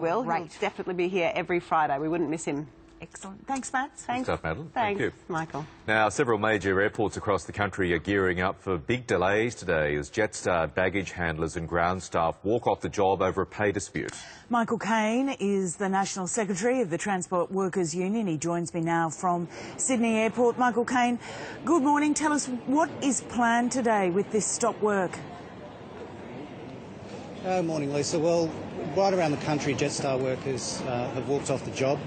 Will. Great. He'll definitely be here every Friday. We wouldn't miss him. Excellent. Thanks, Matt. Good stuff, Madeline. Thanks, Thank you. Michael. Now, several major airports across the country are gearing up for big delays today as Jetstar baggage handlers and ground staff walk off the job over a pay dispute. Michael Caine is the National Secretary of the Transport Workers Union. He joins me now from Sydney Airport. Michael Caine, good morning. Tell us what is planned today with this stop work? Morning, Lisa. Well, right around the country, Jetstar workers have walked off the job.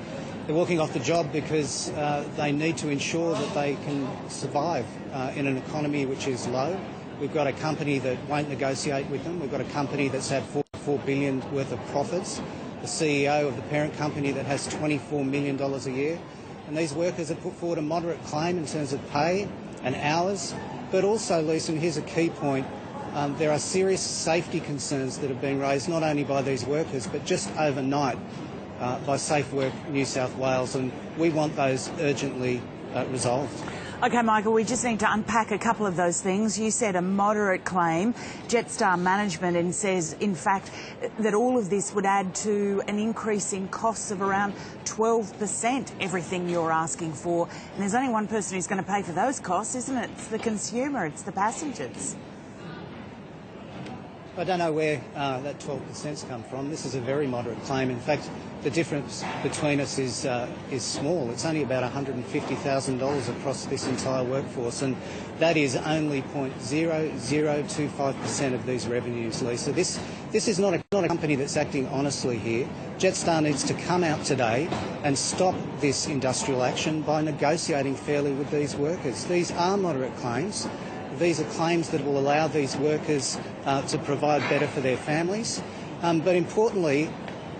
They're walking off the job because they need to ensure that they can survive in an economy which is low. We've got a company that won't negotiate with them. We've got a company that's had $4 billion worth of profits, the CEO of the parent company that has $24 million a year. And these workers have put forward a moderate claim in terms of pay and hours. But also, Lisa, and here's a key point, there are serious safety concerns that have been raised not only by these workers but just overnight by Safe Work New South Wales, and we want those urgently resolved. OK, Michael, we just need to unpack a couple of those things. You said a moderate claim. Jetstar management and says, in fact, that all of this would add to an increase in costs of around 12%, everything you're asking for. And there's only one person who's going to pay for those costs, isn't it? It's the consumer, it's the passengers. I don't know where that 12%'s come from. This is a very moderate claim. In fact, the difference between us is small. It's only about $150,000 across this entire workforce, and that is only 0.0025% of these revenues, Lisa. This is not a company that's acting honestly here. Jetstar needs to come out today and stop this industrial action by negotiating fairly with these workers. These are moderate claims. These are claims that will allow these workers to provide better for their families. But importantly,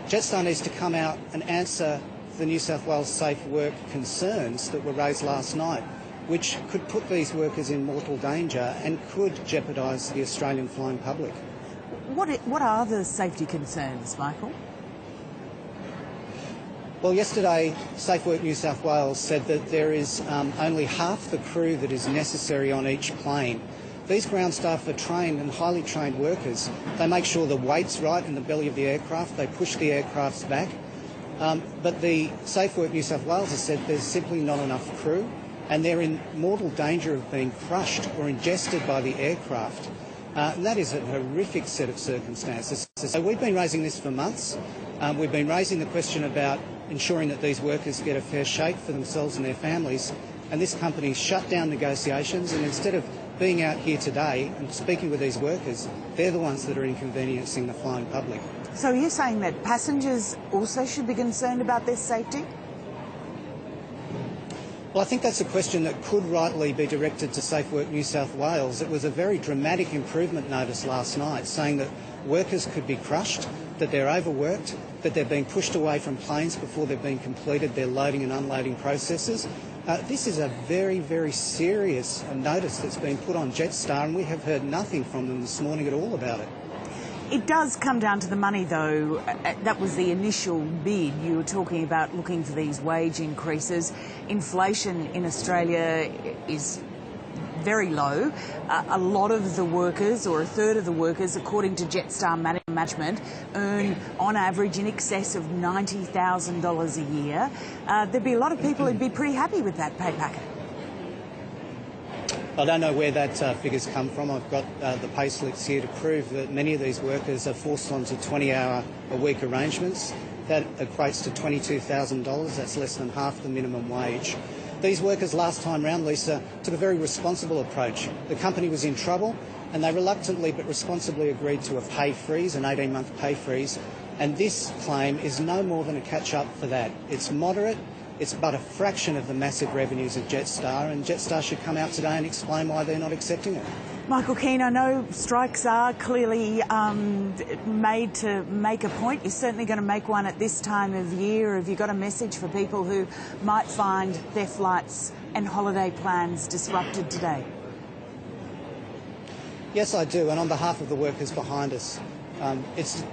Jetstar needs to come out and answer the New South Wales Safe Work concerns that were raised last night, which could put these workers in mortal danger and could jeopardise the Australian flying public. What are the safety concerns, Michael? Well, yesterday, Safe Work New South Wales said that there is only half the crew that is necessary on each plane. These ground staff are trained and highly trained workers. They make sure the weight's right in the belly of the aircraft. They push the aircrafts back. But the Safe Work New South Wales has said there's simply not enough crew, and they're in mortal danger of being crushed or ingested by the aircraft. And that is a horrific set of circumstances. So we've been raising this for months. We've been raising the question about ensuring that these workers get a fair shake for themselves and their families, and this company shut down negotiations, and instead of being out here today and speaking with these workers, they're the ones that are inconveniencing the flying public. So you're saying that passengers also should be concerned about their safety? Well, I think that's a question that could rightly be directed to Safe Work New South Wales. It was a very dramatic improvement notice last night saying that workers could be crushed, that they're overworked, that they're being pushed away from planes before they've been completed their loading and unloading processes. This is a very, very serious notice that's been put on Jetstar, and we have heard nothing from them this morning at all about it. It does come down to the money, though. That was the initial bid. You were talking about looking for these wage increases. Inflation in Australia is very low. A lot of the workers, or a third of the workers, according to Jetstar management, earn on average in excess of $90,000 a year. There'd be a lot of people who'd be pretty happy with that pay packet. I don't know where that figures come from. I've got the pay slips here to prove that many of these workers are forced onto 20-hour-a-week arrangements. That equates to $22,000. That's less than half the minimum wage. These workers last time round, Lisa, took a very responsible approach. The company was in trouble and they reluctantly but responsibly agreed to a pay freeze, an 18-month pay freeze, and this claim is no more than a catch-up for that. It's moderate, it's but a fraction of the massive revenues of Jetstar, and Jetstar should come out today and explain why they're not accepting it. Michael Caine, I know strikes are clearly made to make a point. You're certainly going to make one at this time of year. Have you got a message for people who might find their flights and holiday plans disrupted today? Yes, I do, and on behalf of the workers behind us, it's